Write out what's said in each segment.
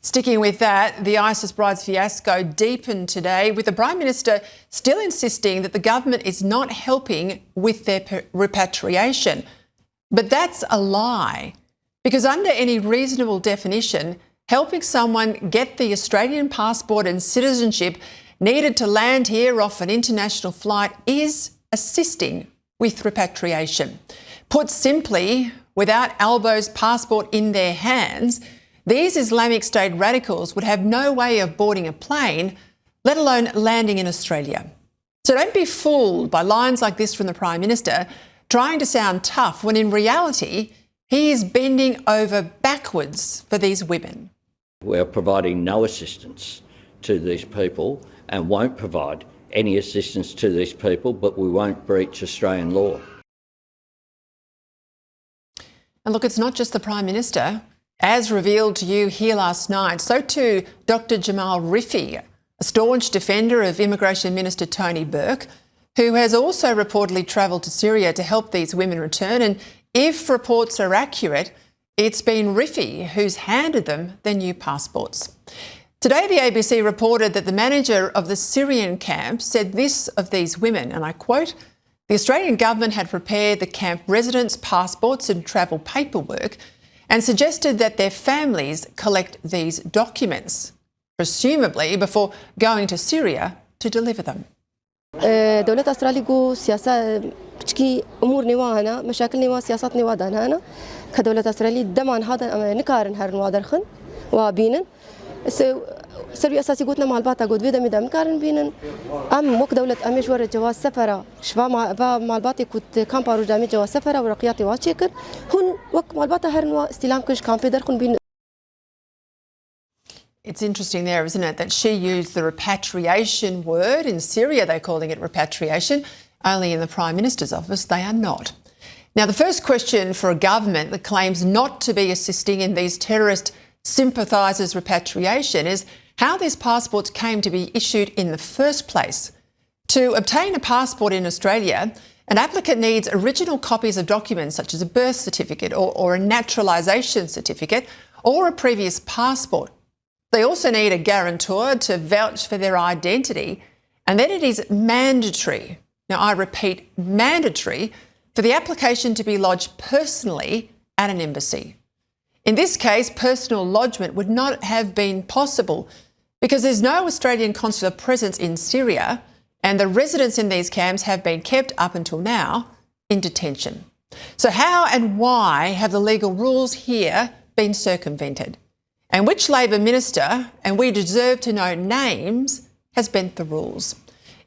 Sticking with that, the ISIS brides fiasco deepened today, with the Prime Minister still insisting that the government is not helping with their repatriation. But that's a lie, because under any reasonable definition, helping someone get the Australian passport and citizenship needed to land here off an international flight is assisting with repatriation. Put simply, without Albo's passport in their hands, these Islamic State radicals would have no way of boarding a plane, let alone landing in Australia. So don't be fooled by lines like this from the Prime Minister, trying to sound tough when in reality he is bending over backwards for these women. We're providing no assistance to these people and won't provide any assistance to these people, but we won't breach Australian law. And look, it's not just the Prime Minister. As revealed to you here last night, so too Dr Jamal Rifi, a staunch defender of Immigration Minister Tony Burke, who has also reportedly travelled to Syria to help these women return. And if reports are accurate, it's been Rifi who's handed them their new passports. Today, the ABC reported that the manager of the Syrian camp said this of these women, and I quote, "The Australian government had prepared the camp residents' passports and travel paperwork and suggested that their families collect these documents, presumably before going to Syria to deliver them." دولة أستراليا جو سياسة بتشكي أمور نواهنا مشاكل نوا سياسات نوا دهنا كدولة أستراليا دمان هذا نكارن هرن وادرخن وبينن سري أساسي قلنا مع الباتا قد فيدا مدام كارن بينن موك دولة أميش ورا جواز سفرة شفا مع الباتا كنت كام بارو جامي جواز سفرة ورقياتي واتشيكر هون وك مع الباتا هرن واستلام كش كام بيدرخن بين. It's interesting there, isn't it, that she used the repatriation word. In Syria, they're calling it repatriation. Only in the Prime Minister's office, they are not. Now, the first question for a government that claims not to be assisting in these terrorist sympathisers' repatriation is how these passports came to be issued in the first place. To obtain a passport in Australia, an applicant needs original copies of documents such as a birth certificate or a naturalisation certificate or a previous passport. They also need a guarantor to vouch for their identity, and then it is mandatory, now I repeat, mandatory, for the application to be lodged personally at an embassy. In this case, personal lodgement would not have been possible because there's no Australian consular presence in Syria, and the residents in these camps have been kept up until now in detention. So how and why have the legal rules here been circumvented? And which Labor minister, and we deserve to know names, has bent the rules?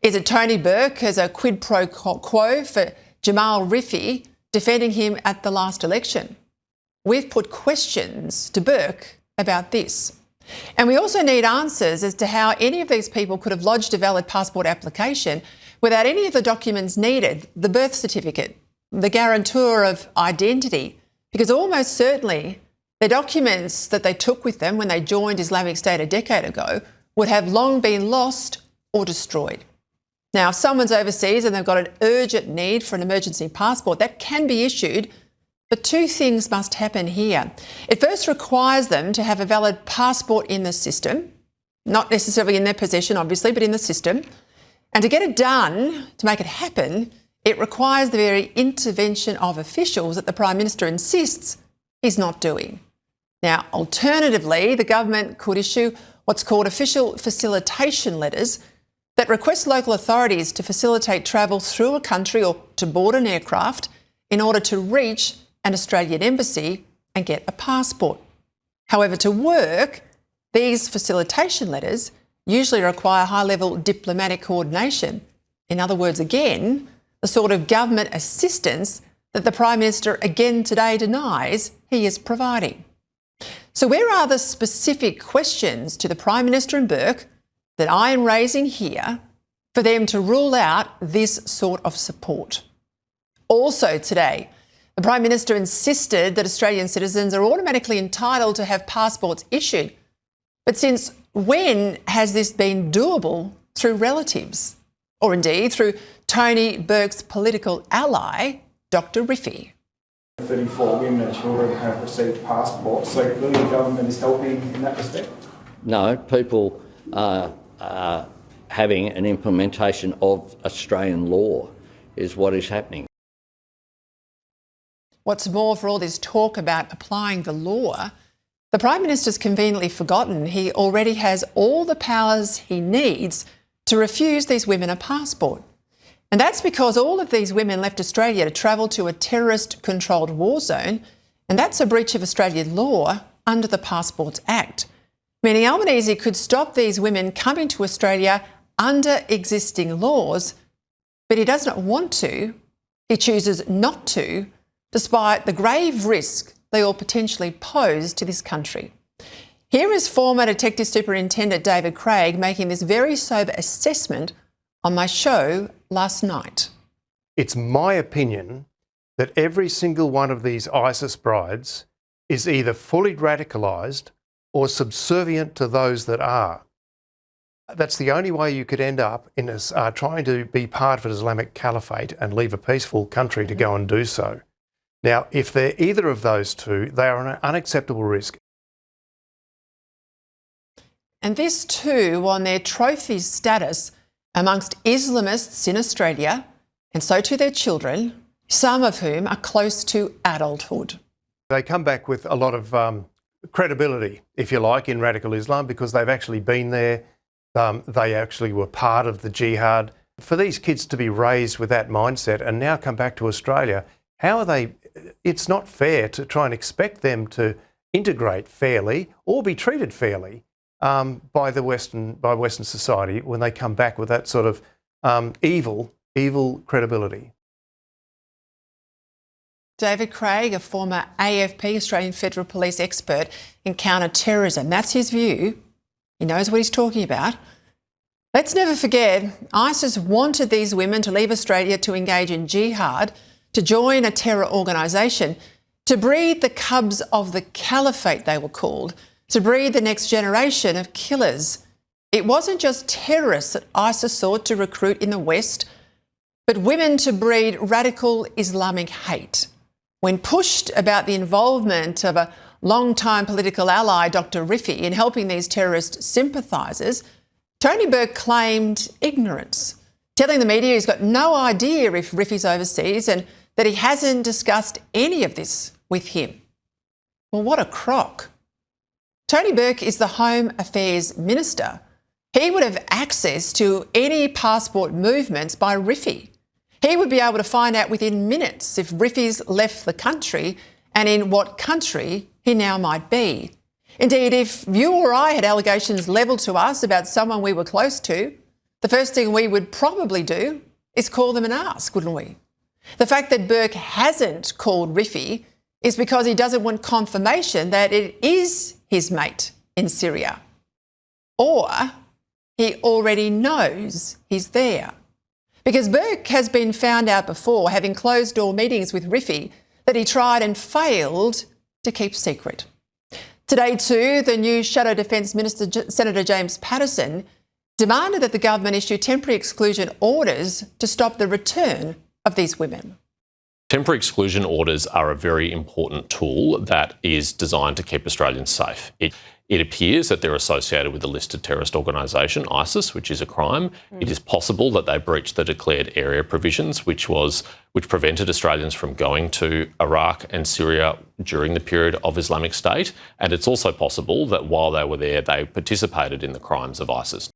Is it Tony Burke as a quid pro quo for Jamal Rifi defending him at the last election? We've put questions to Burke about this. And we also need answers as to how any of these people could have lodged a valid passport application without any of the documents needed, the birth certificate, the guarantor of identity, because almost certainly the documents that they took with them when they joined Islamic State a decade ago would have long been lost or destroyed. Now, if someone's overseas and they've got an urgent need for an emergency passport, that can be issued, but two things must happen here. It first requires them to have a valid passport in the system, not necessarily in their possession, obviously, but in the system. And to get it done, to make it happen, it requires the very intervention of officials that the Prime Minister insists he's not doing. Now, alternatively, the government could issue what's called official facilitation letters that request local authorities to facilitate travel through a country or to board an aircraft in order to reach an Australian embassy and get a passport. However, to work, these facilitation letters usually require high-level diplomatic coordination. In other words, again, the sort of government assistance that the Prime Minister again today denies he is providing. So where are the specific questions to the Prime Minister and Burke that I am raising here for them to rule out this sort of support? Also today, the Prime Minister insisted that Australian citizens are automatically entitled to have passports issued. But since when has this been doable through relatives? Or indeed through Tony Burke's political ally, Dr Rifi? 34 women and children have received passports, so really the government is helping in that respect? No, people are having an implementation of Australian law is what is happening. What's more, for all this talk about applying the law, the Prime Minister's conveniently forgotten he already has all the powers he needs to refuse these women a passport. And that's because all of these women left Australia to travel to a terrorist-controlled war zone, and that's a breach of Australian law under the Passports Act, meaning Albanese could stop these women coming to Australia under existing laws, but he does not want to. He chooses not to, despite the grave risk they all potentially pose to this country. Here is former Detective Superintendent David Craig making this very sober assessment on my show last night. It's my opinion that every single one of these ISIS brides is either fully radicalised or subservient to those that are. That's the only way you could end up in trying to be part of an Islamic caliphate and leave a peaceful country to go and do so. Now, if they're either of those two, they are an unacceptable risk. And this too on their trophy status amongst Islamists in Australia, and so to their children, some of whom are close to adulthood. They come back with a lot of credibility, if you like, in radical Islam because they've actually been there. They actually were part of the jihad. For these kids to be raised with that mindset and now come back to Australia, how are they? It's not fair to try and expect them to integrate fairly or be treated fairly by Western society when they come back with that sort of evil credibility. David Craig, a former AFP, Australian Federal Police expert in counter-terrorism. That's his view. He knows what he's talking about. Let's never forget, ISIS wanted these women to leave Australia to engage in jihad, to join a terror organisation, to breed the cubs of the caliphate, they were called, to breed the next generation of killers. It wasn't just terrorists that ISIS sought to recruit in the West, but women to breed radical Islamic hate. When pushed about the involvement of a long-time political ally, Dr. Rifi, in helping these terrorist sympathisers, Tony Burke claimed ignorance, telling the media he's got no idea if Rifi's overseas and that he hasn't discussed any of this with him. Well, what a crock. Tony Burke is the Home Affairs Minister. He would have access to any passport movements by Rifi. He would be able to find out within minutes if Rifi's left the country and in what country he now might be. Indeed, if you or I had allegations levelled to us about someone we were close to, the first thing we would probably do is call them and ask, wouldn't we? The fact that Burke hasn't called Rifi is because he doesn't want confirmation that it is his mate in Syria. Or he already knows he's there. Because Burke has been found out before, having closed-door meetings with Rifi that he tried and failed to keep secret. Today too, the new Shadow Defence Minister, Senator James Patterson, demanded that the government issue temporary exclusion orders to stop the return of these women. Temporary exclusion orders are a very important tool that is designed to keep Australians safe. It appears that they're associated with a listed terrorist organisation, ISIS, which is a crime. It is possible that they breached the declared area provisions, which prevented Australians from going to Iraq and Syria during the period of Islamic State. And it's also possible that while they were there, they participated in the crimes of ISIS.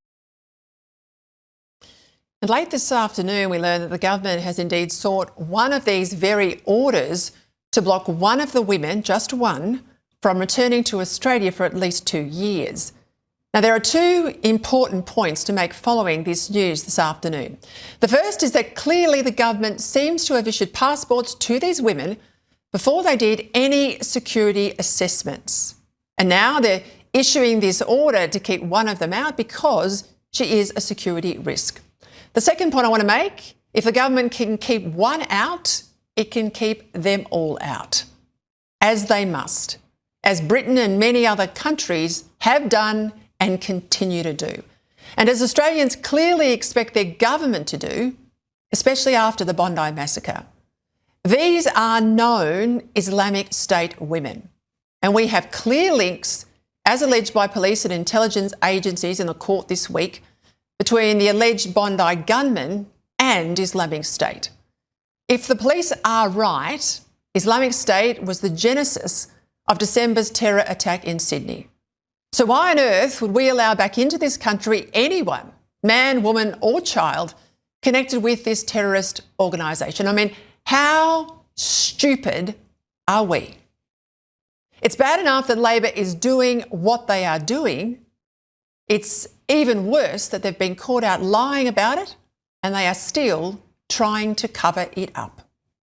And late this afternoon, we learned that the government has indeed sought one of these very orders to block one of the women, just one, from returning to Australia for at least 2 years. Now, there are two important points to make following this news this afternoon. The first is that clearly the government seems to have issued passports to these women before they did any security assessments. And now they're issuing this order to keep one of them out because she is a security risk. The second point I want to make, if the government can keep one out, it can keep them all out, as they must, as Britain and many other countries have done and continue to do. And as Australians clearly expect their government to do, especially after the Bondi massacre. These are known Islamic State women, and we have clear links, as alleged by police and intelligence agencies in the court this week, between the alleged Bondi gunman and Islamic State. If the police are right, Islamic State was the genesis of December's terror attack in Sydney. So why on earth would we allow back into this country anyone, man, woman or child, connected with this terrorist organisation? I mean, how stupid are we? It's bad enough that Labor is doing what they are doing. It's even worse that they've been caught out lying about it and they are still trying to cover it up.